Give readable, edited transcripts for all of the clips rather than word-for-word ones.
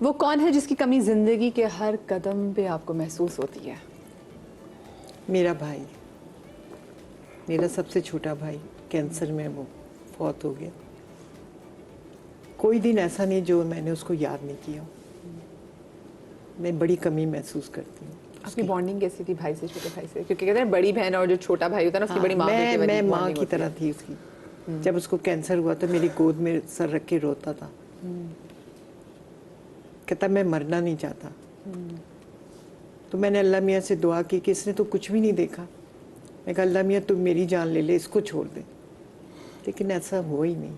वो कौन है जिसकी कमी जिंदगी के हर कदम पे आपको महसूस होती है? मेरा भाई, मेरा सबसे छोटा भाई कैंसर में वो फौत हो गया। कोई दिन ऐसा नहीं जो मैंने उसको याद नहीं किया। मैं बड़ी कमी महसूस करती हूँ। आपकी बॉन्डिंग कैसी थी भाई से, छोटे भाई से? क्योंकि कहते हैं बड़ी बहन और जो छोटा भाई होता है ना, उसकी बड़ी माँ बेटे वाली मैं माँ bonding की होती तरह है। थी उसकी। जब उसको कैंसर हुआ तो मेरी गोद में सर रख के रोता था। कहता मैं मरना नहीं चाहता। तो मैंने अल्लाह मियाँ से दुआ की कि इसने तो कुछ भी नहीं देखा। मैं कहा अल्लाह मियाँ तू मेरी जान ले ले, इसको छोड़ दे। लेकिन ऐसा हुआ ही नहीं।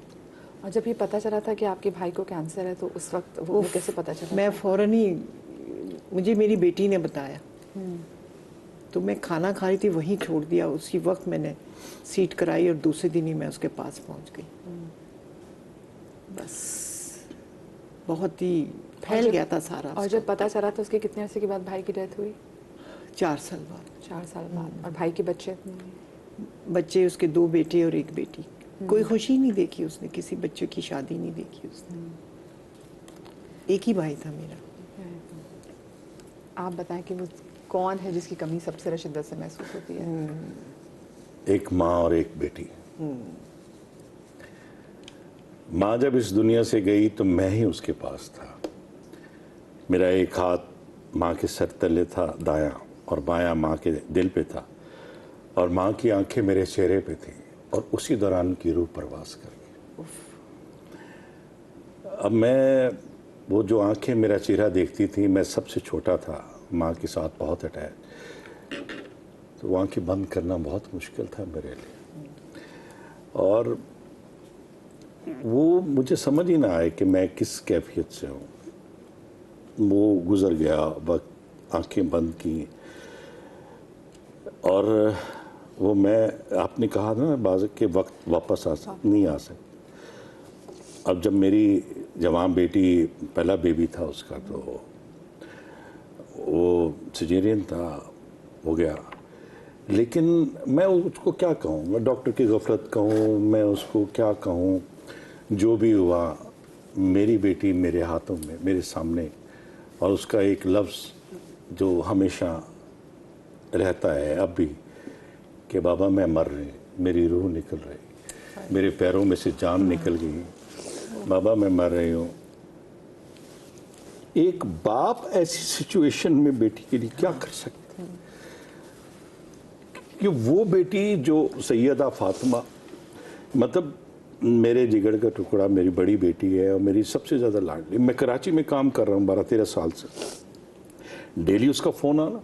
और जब ये पता चला था कि आपके भाई को कैंसर है, तो उस वक्त वो कैसे पता चला? मैं फ़ौरन ही, मुझे मेरी बेटी ने बताया। तो मैं खाना खा रही थी, वहीं छोड़ दिया। उसी वक्त मैंने सीट कराई और दूसरे दिन ही मैं उसके पास पहुंच गई। बस बहुत ही फैल गया था सारा। और जब पता चला तो उसके कितने अरसे के बाद भाई की डेथ हुई? 4 साल बाद। 4 साल बाद। और भाई के बच्चे? बच्चे उसके 2 बेटे और 1 बेटी। कोई खुशी नहीं देखी उसने, किसी बच्चे की शादी नहीं देखी उसने। एक ही भाई था मेरा। आप बताएं कि वो कौन है जिसकी कमी सबसे ज़्यादा शिद्दत से महसूस होती है? एक माँ और एक बेटी। माँ जब इस दुनिया से गई तो मैं ही उसके पास था। मेरा एक हाथ माँ के सर तले था दायां, और बायां माँ के दिल पे था, और माँ की आंखें मेरे चेहरे पे थी, और उसी दौरान की रूह परवास कर गई। अब मैं, वो जो आंखें मेरा चेहरा देखती थी, मैं सबसे छोटा था, माँ के साथ बहुत अटैच, तो वो आंखें बंद करना बहुत मुश्किल था मेरे लिए। और वो मुझे समझ ही ना आए कि मैं किस कैफियत से हूँ। वो गुज़र गया, वक्त आंखें बंद की, और वो मैं, आपने कहा ना बाज़ के वक्त वापस नहीं आ सकता। अब जब मेरी जवान बेटी, पहला बेबी था उसका, तो वो सिजेरियन था, हो गया। लेकिन मैं उसको क्या कहूँ, मैं डॉक्टर की गफलत कहूँ, मैं उसको क्या कहूँ। जो भी हुआ, मेरी बेटी मेरे हाथों में, मेरे सामने, और उसका एक लफ्ज़ जो हमेशा रहता है अब भी, कि बाबा मैं मर रही, मेरी रूह निकल रही, मेरे पैरों में से जान निकल गई, बाबा मैं मर रही हूँ। एक बाप ऐसी सिचुएशन में बेटी के लिए क्या कर सकता है? कि वो बेटी जो सैयदा फातिमा, मतलब मेरे जिगर का टुकड़ा, मेरी बड़ी बेटी है और मेरी सबसे ज़्यादा लाडली। मैं कराची में काम कर रहा हूँ 12-13 साल से। डेली उसका फ़ोन आना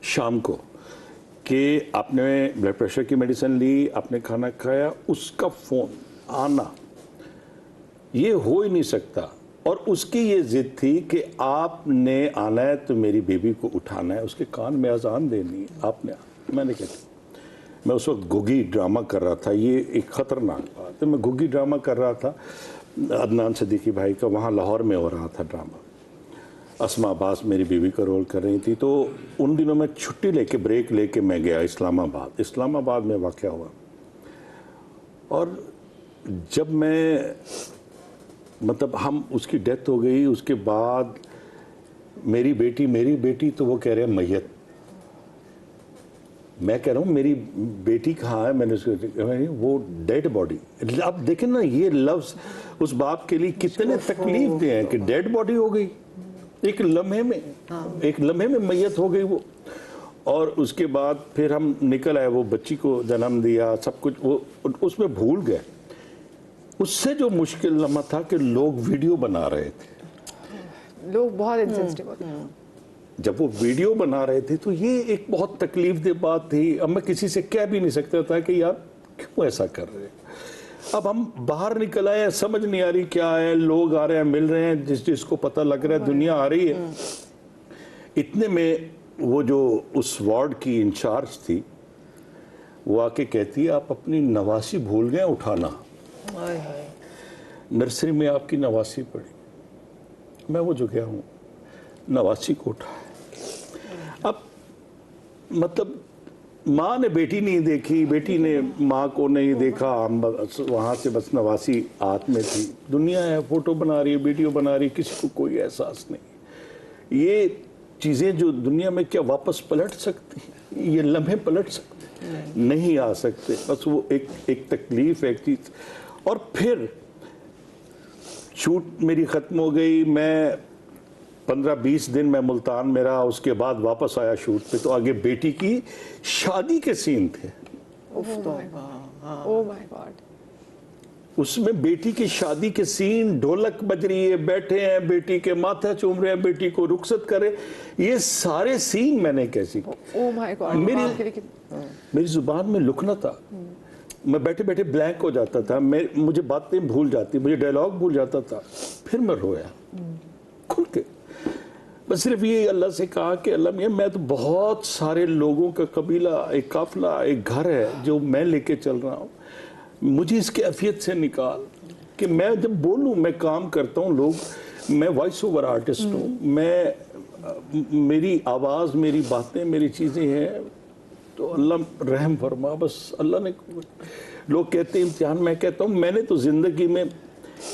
शाम को कि आपने ब्लड प्रेशर की मेडिसिन ली, आपने खाना खाया, उसका फ़ोन आना, ये हो ही नहीं सकता। और उसकी ये ज़िद थी कि आपने आना है तो मेरी बेबी को उठाना है, उसके कान में अजान देनी है, आपने। मैंने कहा, मैं उस वक्त घुगी ड्रामा कर रहा था, ये एक ख़तरनाक बात है। मैं घुगी ड्रामा कर रहा था अदनान सिद्दीकी भाई का, वहाँ लाहौर में हो रहा था ड्रामा। अस्मा अब्बास मेरी बीवी का रोल कर रही थी। तो उन दिनों मैं छुट्टी लेके, ब्रेक लेके मैं गया इस्लामाबाद। इस्लामाबाद में वाक़या हुआ, और जब मैं, मतलब हम, उसकी डेथ हो गई, उसके बाद मेरी बेटी, तो वो कह रहे हैं मैयत। मैं कह रहा हूँ मेरी बेटी कहाँ है? मैंने उसको, वो डेड बॉडी। अब देखें ना, ये लफ्ज़ उस बाप के लिए कितने तकलीफ दे हैं कि डेड बॉडी हो गई एक लम्हे में, एक लम्हे में मैयत हो गई वो। और उसके बाद फिर हम निकल आए, वो बच्ची को जन्म दिया, सब कुछ वो उसमें भूल गए। उससे जो मुश्किल लम्हा था कि लोग वीडियो बना रहे थे, लोग बहुत इंसेंसिटिव होते हैं। जब वो वीडियो बना रहे थे, तो ये एक बहुत तकलीफ दे बात थी। अब मैं किसी से कह भी नहीं सकता था कि यार क्यों ऐसा कर रहे हैं। अब हम बाहर निकल आए, समझ नहीं आ रही क्या है, लोग आ रहे हैं, मिल रहे हैं, जिसको पता लग रहा है दुनिया आ रही है। इतने में वो जो उस वार्ड की इंचार्ज थी, वो आके कहती है, आप अपनी नवासी भूल गए उठाना, नर्सरी में आपकी नवासी पड़ी। मैं वो जो गया हूँ, नवासी को उठाया। अब मतलब माँ ने बेटी नहीं देखी, बेटी ने माँ को नहीं देखा, हम वहाँ से बस नवासी हाथ में थी। दुनिया है, फोटो बना रही है, वीडियो बना रही है, किसी को कोई एहसास नहीं। ये चीज़ें जो दुनिया में क्या वापस पलट सकती हैं? ये लम्हे पलट सकते नहीं आ सकते। बस वो एक तकलीफ, एक चीज़। और फिर शूट मेरी ख़त्म हो गई, मैं 15-20 दिन मैं मुल्तान में रहा, उसके बाद वापस आया शूट पे, तो आगे बेटी की शादी के सीन थे। Oh my God. उसमें बेटी की शादी के सीन, ढोलक बज रही है, बैठे हैं, बेटी के माथा चूम रहे हैं, बेटी को रुखसत करे, ये सारे सीन मैंने कैसे ओह माय गॉड। मेरी जुबान में लुकना था। मैं बैठे बैठे ब्लैंक हो जाता था, मुझे बातें भूल जाती, मुझे डायलॉग भूल जाता था। फिर मैं रोया खुल के। बस सिर्फ ये अल्लाह से कहा कि अल्लाह मियां, मैं तो बहुत सारे लोगों का कबीला, एक काफिला, एक घर है जो मैं लेके चल रहा हूँ, मुझे इस कैफियत से निकाल कि मैं जब बोलूँ, मैं काम करता हूँ, लोग, मैं वॉइस ओवर आर्टिस्ट हूँ, मैं मेरी आवाज़, मेरी बातें, मेरी चीज़ें हैं, तो अल्लाह रहम फरमा। बस अल्लाह ने, लोग कहते हैं इम्तिहान, मैं कहता हूँ मैंने तो ज़िंदगी में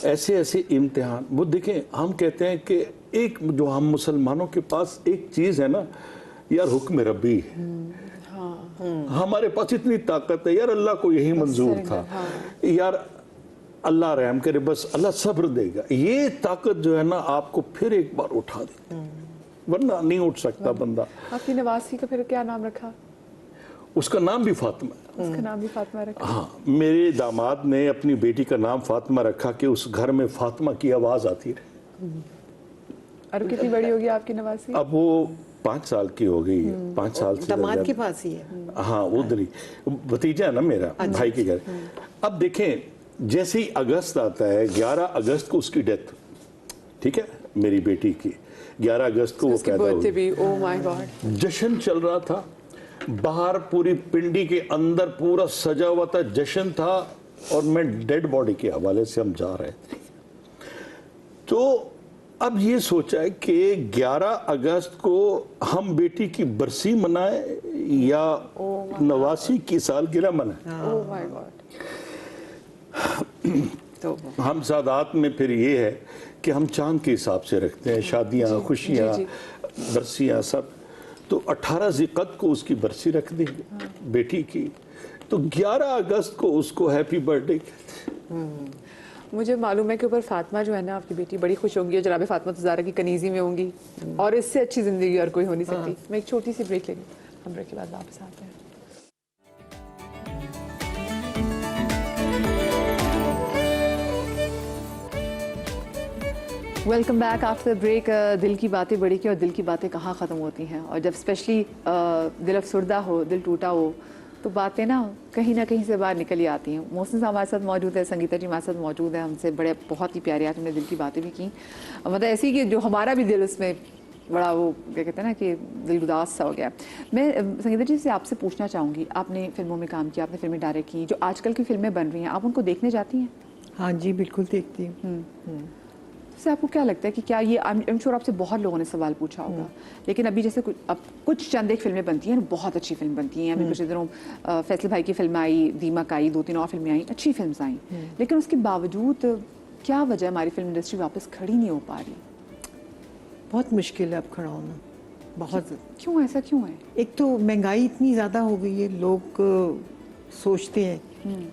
ऐसे ऐसे इम्तिहान, वो देखें, हम कहते हैं कि एक जो हम मुसलमानों के पास एक चीज़ है ना यार, हुक्म रब्बी है। हमारे पास इतनी ताकत है यार, अल्लाह को यही मंजूर था यार, अल्लाह रहम करे, बस अल्लाह सब्र देगा। ये ताकत जो है ना आपको फिर एक बार उठा देती, वरना नहीं उठ सकता बंदा। आपकी नवासी का फिर क्या नाम रखा? उसका नाम भी फातिमा है। उसका नाम भी फातिमा रखा। हाँ, मेरे दामाद ने अपनी बेटी का नाम फातिमा रखा कि उस घर में फातिमा की आवाज़ आती रहे। और कितनी बड़ी होगी आपकी नवासी? अब वो 5 साल की हो गई है, 5 साल से दामाद के पास ही है। हाँ, उधर ही भतीजा है ना मेरा, भाई के घर। अब देखें, जैसे ही अगस्त आता है, 11 अगस्त को उसकी डेथ, ठीक है, मेरी बेटी की 11 अगस्त को वो पैदा हुई। Oh my God. जश्न चल रहा था बाहर, पूरी पिंडी के अंदर पूरा सजा हुआ था, जश्न था, और मैं डेड बॉडी के हवाले से हम जा रहे थे। तो अब ये सोचा है कि 11 अगस्त को हम बेटी की बरसी मनाए या नवासी की सालगिरह मनाए। Oh my God. तो हम सादात में फिर ये है कि हम चांद के हिसाब से रखते हैं, शादियां, खुशियां, बरसियां सब। तो 18 ज़िक़त को उसकी बरसी रख दी बेटी की, तो 11 अगस्त को उसको हैप्पी बर्थडे कहते हैं। मुझे मालूम है कि ऊपर फातिमा जो है ना, आपकी बेटी बड़ी खुश होंगी, और जनाब फातिमा तो ज़ारा की कनीज़ी में होंगी, और इससे अच्छी ज़िंदगी और कोई हो नहीं सकती। मैं एक छोटी सी ब्रेक लेंगे, हम ब्रेक के बाद वापस आते हैं। Welcome back after the break. दिल की बातें बड़ी की, और दिल की बातें कहाँ ख़त्म होती हैं, और जब स्पेशली दिल अफसरदा हो, दिल टूटा हो, तो बातें ना कहीं से बाहर निकल ही आती हैं। मोहसिन साहब हमारे साथ मौजूद है, संगीता जी हमारे साथ मौजूद है, हमसे बड़े बहुत ही प्यारे, आज हमने दिल की बातें भी की, मतलब ऐसी कि जो हमारा भी दिल उसमें बड़ा, वो क्या कहते हैं ना कि दिल उदास सा हो गया। मैं संगीता जी से आपसे पूछना चाहूँगी, आपने फिल्मों में काम किया, आपने फिल्में डायरेक्ट की, जो आजकल की फिल्में बन रही हैं, आप उनको देखने जाती हैं? हाँ जी, बिल्कुल देखती हूँ। से आपको क्या लगता है कि क्या ये, आई एम श्योर आपसे बहुत लोगों ने सवाल पूछा होगा, लेकिन अभी जैसे कुछ चंद एक फिल्में बनती हैं, बहुत अच्छी फिल्म बनती हैं, अभी कुछ दिनों फैसल भाई की फिल्म आई, दीमक आई, 2-3 और फिल्में आई, अच्छी फिल्म्स आई, लेकिन उसके बावजूद क्या वजह हमारी फिल्म इंडस्ट्री वापस खड़ी नहीं हो पा रही? बहुत मुश्किल है अब खड़ा होना, बहुत। क्यों, ऐसा क्यों है? एक तो महंगाई इतनी ज़्यादा हो गई है, लोग सोचते हैं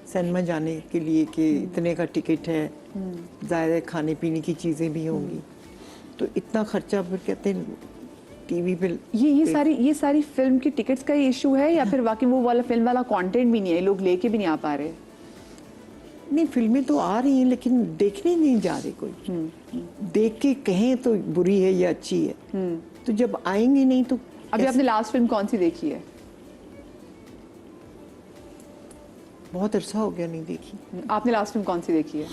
सिनेमा जाने के लिए कि इतने का टिकट है, ज़्यादा खाने पीने की चीज़ें भी होंगी, तो इतना खर्चा, फिर कहते हैं टीवी पे। ये सारी फिल्म की टिकट्स का ही इशू है, या फिर वाकई वो वाला फिल्म वाला कंटेंट भी नहीं है, लोग लेके भी नहीं आ पा रहे? नहीं, फिल्में तो आ रही हैं, लेकिन देखने नहीं जा रहे कोई। देख के कहें तो बुरी है या अच्छी है, तो जब आएंगे नहीं तो। अभी आपने लास्ट फिल्म कौन सी देखी है? बहुत अरसा हो गया नहीं देखी। आपने लास्ट फिल्म कौन सी देखी है?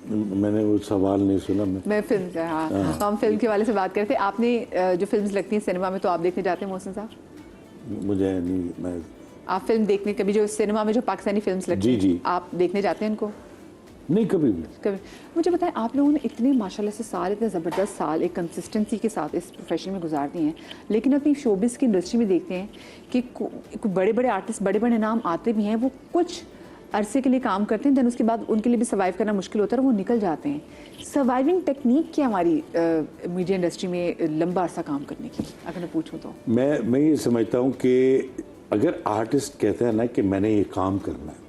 मैंने वो सवाल नहीं सुना। मैं फिल्म का, हाँ, तो हम फिल्म के वाले से बात करते हैं। आपने जो फिल्म्स लगती हैं सिनेमा में, तो आप देखने जाते हैं मोहसिन साहब? मुझे नहीं, मैं आप फिल्म देखने, कभी जो सिनेमा में जो पाकिस्तानी फिल्म्स लगती हैं, जी। आप देखने जाते हैं उनको? नहीं कभी भी। कभी मुझे बताएं, आप लोगों ने इतने माशाल्लाह से साल, इतने ज़बरदस्त साल एक कंसिस्टेंसी के साथ इस प्रोफेशन में गुजार दिए हैं, लेकिन अपनी शोबिस की इंडस्ट्री में देखते हैं कि बड़े बड़े आर्टिस्ट, बड़े बड़े नाम आते भी हैं, वो कुछ अरसे के लिए काम करते हैं, देन उसके बाद उनके लिए भी सर्वाइव करना मुश्किल होता है और वो निकल जाते हैं। सर्वाइविंग टेक्निक क्या हमारी मीडिया इंडस्ट्री में लंबा अरसा काम करने की, अगर मैं पूछूँ तो? मैं ये समझता हूँ कि अगर आर्टिस्ट कहते हैं ना कि मैंने ये काम करना है,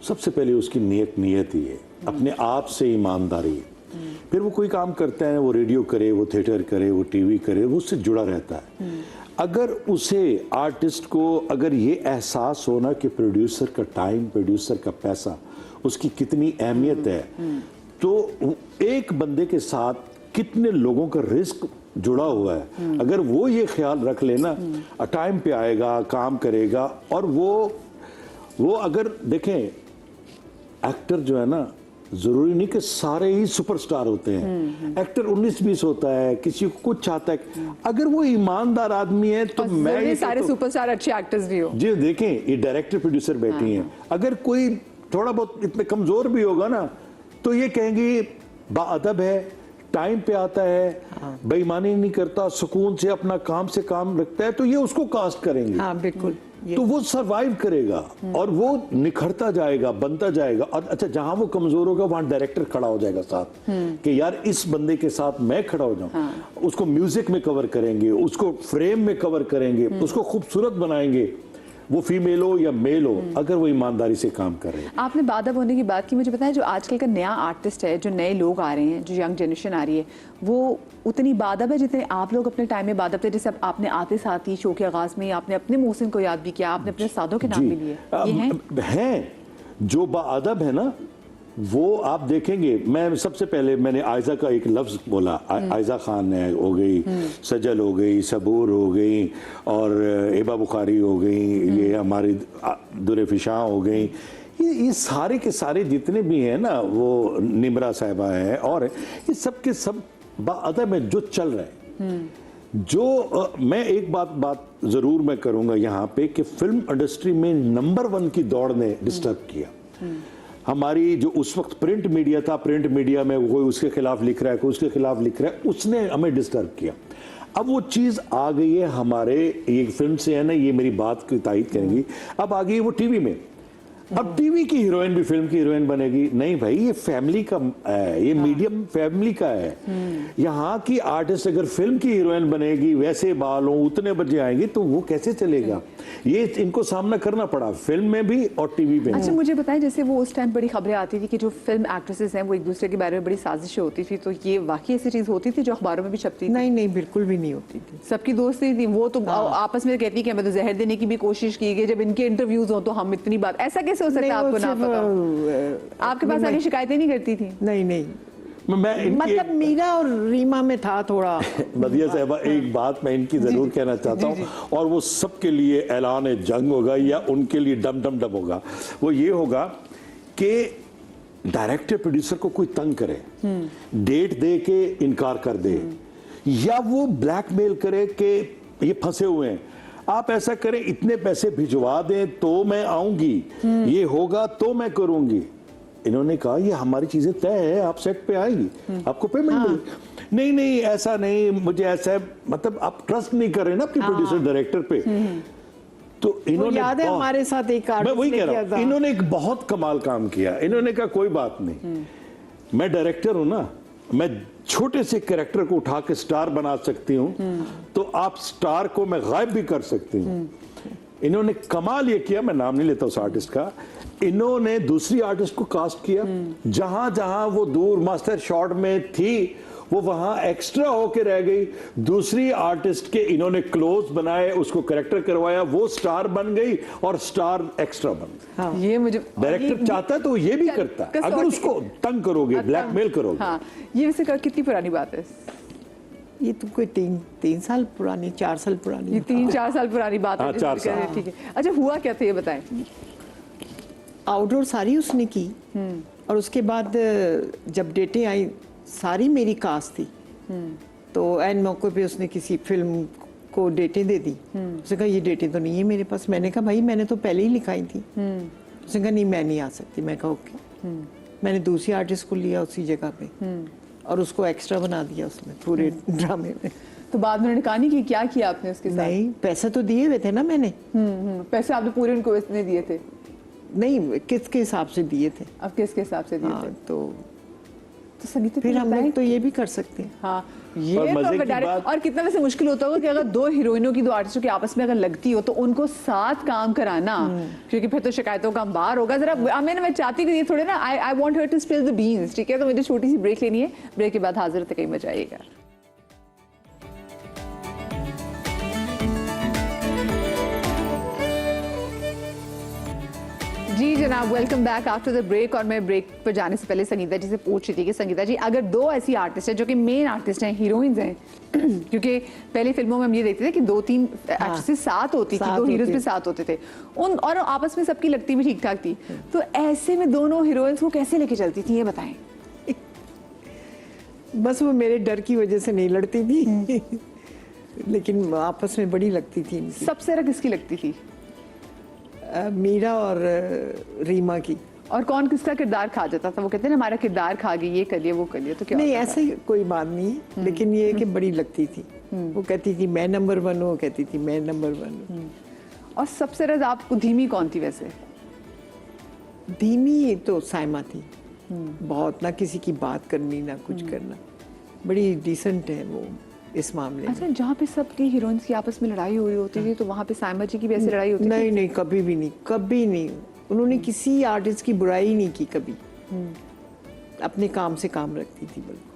सबसे पहले उसकी नीयत ही है, अपने आप से ईमानदारी है। फिर वो कोई काम करता है, वो रेडियो करे, वो थिएटर करे, वो टीवी करे, वो उससे जुड़ा रहता है। अगर उसे आर्टिस्ट को अगर ये एहसास होना कि प्रोड्यूसर का टाइम, प्रोड्यूसर का पैसा, उसकी कितनी अहमियत है, तो एक बंदे के साथ कितने लोगों का रिस्क जुड़ा हुआ है, अगर वो ये ख्याल रख लेना, टाइम पे आएगा, काम करेगा, और वो अगर देखें, एक्टर जो है ना, जरूरी नहीं कि सारे ही सुपरस्टार होते हैं। एक्टर 19-20 होता है, किसी को कुछ चाहता है। अगर वो ईमानदार आदमी है तो मैं ये सारे सुपरस्टार अच्छे एक्टर्स भी हो जी। देखें, ये डायरेक्टर प्रोड्यूसर बैठी हैं, अगर कोई थोड़ा बहुत इतने कमजोर भी होगा ना, तो ये कहेंगे बाअदब है, टाइम पे आता है, बेईमानी नहीं करता, सुकून से अपना काम से काम रखता है, तो ये उसको कास्ट करेंगे। हाँ बिल्कुल, तो वो सरवाइव करेगा और वो निखरता जाएगा, बनता जाएगा। और अच्छा, जहां वो कमजोर होगा वहां डायरेक्टर खड़ा हो जाएगा साथ, कि यार इस बंदे के साथ मैं खड़ा हो जाऊं। उसको म्यूजिक में कवर करेंगे, उसको फ्रेम में कवर करेंगे, उसको खूबसूरत बनाएंगे, वो फीमेल हो या मेल हो, अगर वो ईमानदारी से काम कर रहे हैं। आपने बादब होने की बात की, मुझे पता है जो आजकल का नया आर्टिस्ट है, जो नए लोग आ रहे हैं, जो यंग जनरेशन आ रही है, वो उतनी बादब है जितने आप लोग अपने टाइम में बादब थे। जैसे आपने आते साथ ही शो के आगाज में आपने अपने मोहसिन को याद भी किया, आपने अपने सादों के नाम भी लिए, ये हैं जो बाअदब है ना, वो आप देखेंगे। मैं सबसे पहले मैंने आयजा का एक लफ्ज़ बोला, आयजा खान है हो गई, सजल हो गई, सबूर हो गई, और एबा बुखारी हो गई, ये हमारी दुरेफिशा हो गई, ये सारे के सारे जितने भी हैं ना, वो निमरा साहिबा है, और ये सब के सब बाअदब है जो चल रहे हैं। जो मैं एक बात ज़रूर मैं करूँगा यहाँ पे कि फिल्म इंडस्ट्री में नंबर 1 की दौड़ ने डिस्टर्ब किया। हमारी जो उस वक्त प्रिंट मीडिया था, प्रिंट मीडिया में कोई उसके खिलाफ लिख रहा है, कोई उसके खिलाफ लिख रहा है, उसने हमें डिस्टर्ब किया। अब वो चीज़ आ गई है हमारे, ये फिल्म से है ना, ये मेरी बात की तायद करेंगी, अब आ गई है वो टीवी में। अब टीवी की हीरोइन भी फिल्म की हीरोइन बनेगी? नहीं भाई, ये फैमिली का है, ये मीडियम फैमिली का है। यहाँ की आर्टिस्ट अगर फिल्म की हीरोइन बनेगी, वैसे बाल हो, उतने बजे आएंगी, तो वो कैसे चलेगा? ये इनको सामना करना पड़ा, फिल्म में भी और टीवी में। अच्छा, मुझे बताएं, जैसे वो उस टाइम बड़ी खबरें आती थी कि जो फिल्म एक्ट्रेसेस हैं वो एक दूसरे के बारे में बड़ी साजिशें होती थी, तो ये वाकई ऐसी चीज़ होती थी जो अखबारों में भी छपती थी? नहीं नहीं, बिल्कुल भी नहीं होती थी। सबकी दोस्ती थी, वो तो आपस में कहती कि हमें तो जहर देने की भी कोशिश की गई, जब इनके इंटरव्यूज हो तो हम इतनी बात, ऐसा कैसे हो सकता है? आपको ना पता, आपके पास आगे शिकायतें नहीं करती थी? नहीं नहीं, मैं मतलब मीरा और रीमा में था थोड़ा। मदिया साहबा, एक बात मैं इनकी जरूर कहना चाहता हूँ, और वो सबके लिए ऐलान जंग होगा या उनके लिए डम डम डम होगा। वो ये होगा कि डायरेक्टर प्रोड्यूसर को कोई तंग करे, डेट दे के इनकार कर दे, या वो ब्लैकमेल करे कि ये फंसे हुए हैं, आप ऐसा करें, इतने पैसे भिजवा दें तो मैं आऊंगी, ये होगा तो मैं करूंगी। इन्होंने कहा ये हमारी चीजें तय है, आप सेट पे आएगी, आपको पेमेंट मिलेगी। नहीं नहीं, ऐसा नहीं, मुझे ऐसा है, मतलब आप ट्रस्ट नहीं कर रहे ना अपने प्रोड्यूसर डायरेक्टर पे। तो इन्होंने, याद है हमारे साथ एक मैं वही कह रहा हूं, इन्होंने एक बहुत कमाल काम किया। इन्होंने कहा कोई बात नहीं, मैं डायरेक्टर हूं ना, मैं छोटे से कैरेक्टर को उठा के स्टार बना सकती हूँ, तो आप स्टार को मैं गायब भी कर सकती हूँ। इन्होंने कमाल ये किया, मैं नाम नहीं लेता उस आर्टिस्ट का, इन्होंने दूसरी आर्टिस्ट को कास्ट किया, जहां जहां वो दूर मास्टर शॉट में थी, वो वहां एक्स्ट्रा होके रह गई। दूसरी आर्टिस्ट के इन्होंने क्लोज बनाए, उसको कैरेक्टर करवाया, वो स्टार बन गई और स्टार एक्स्ट्रा बन गई। हाँ, ये मुझे डायरेक्टर चाहता है तो ये भी करता है, अगर उसको तंग करोगे, ब्लैकमेल करोगे। हाँ, ये वैसे कितनी पुरानी बात है? ये तो कोई 3 साल पुरानी, 4 साल पुरानी, ये 3-4 साल पुरानी बात है। 4 साल, ठीक है। अच्छा, हुआ क्या था ये बताएं? आउटडोर सारी उसने की, और उसके बाद जब डेटें आई सारी मेरी कास्ट थी, तो एन मौके पे उसने किसी फिल्म को डेटें दे दी। उसने कहा ये डेटें तो नहीं है मेरे पास। मैंने कहा भाई मैंने तो पहले ही लिखाई थी। उसने कहा नहीं मैं नहीं आ सकती। मैं कहा ओके। मैंने दूसरी आर्टिस्ट को लिया उसी जगह पे और उसको एक्स्ट्रा बना दिया उसमें पूरे ड्रामे में। तो बाद में उन्होंने कहा नहीं कि क्या किया आपने उसके साथ? नहीं, पैसे तो दिए हुए थे ना मैंने। पैसे आपने पूरे उनको इसने दिए थे? नहीं, किसके हिसाब से दिए थे? अब किसके हिसाब से दिए हाँ, थे? तो संगीता फिर हम लोग तो ये भी कर सकते हैं। हाँ, ये और तो मजे अगर की डायरेक्ट बात- और कितना वैसे मुश्किल होता होगा कि अगर दो हीरोइनों की, दो आर्टिस्टों की आपस में अगर लगती हो तो उनको साथ काम कराना, क्योंकि फिर तो शिकायतों का अंबार होगा। जरा मैं चाहती कि ये थोड़े ना I want her to spill the beans, ठीक है? तो मुझे छोटी सी ब्रेक लेनी है, ब्रेक के बाद हाजिर तक मजा आएगा। जी जनाब, welcome back after the break. और मैं ब्रेक पर जाने से पहले संगीता जी से पूछ रही थी कि संगीता जी, अगर दो ऐसी आर्टिस्ट हैं जो कि मेन आर्टिस्ट हैं, हीरोइंस हैं, क्योंकि पहले फिल्मों में हम ये देखते थे कि 2-3 एक्ट्रेसेस साथ होती थी, दो हीरोज भी साथ होते थे उन, और आपस में सबकी लगती भी ठीक ठाक थी। तो ऐसे में दोनों हीरोइंस को कैसे लेके चलती थी, ये बताएं। बस वो मेरे डर की वजह से नहीं लड़ती थी लेकिन आपस में बड़ी लगती थी इनकी। सबसे ज्यादा किसकी लगती थी? मीरा और रीमा की। और कौन किसका किरदार खा जाता था? वो कहते हैं ना हमारा किरदार खा गई, ये कर लिया वो कर लिया, तो क्या नहीं, होता था? ऐसे कोई बात नहीं है, लेकिन ये है कि बड़ी लगती थी। वो कहती थी मैं नंबर 1 हूँ, वो कहती थी मैं नंबर 1 हूँ। और सबसे ज्यादा आपको धीमी कौन थी वैसे? धीमी तो साइमा थी, बहुत, ना किसी की बात करनी ना कुछ करना, बड़ी डिसेंट है वो इस मामले में। अच्छा, जहाँ पे सबकी हीरोइंस की आपस में लड़ाई हो रही होती थी तो वहाँ पे साइमा जी की भी ऐसी लड़ाई होती थी? नहीं नहीं, कभी भी नहीं, कभी नहीं। उन्होंने किसी आर्टिस्ट की बुराई नहीं की कभी, अपने काम से काम रखती थी बिल्कुल।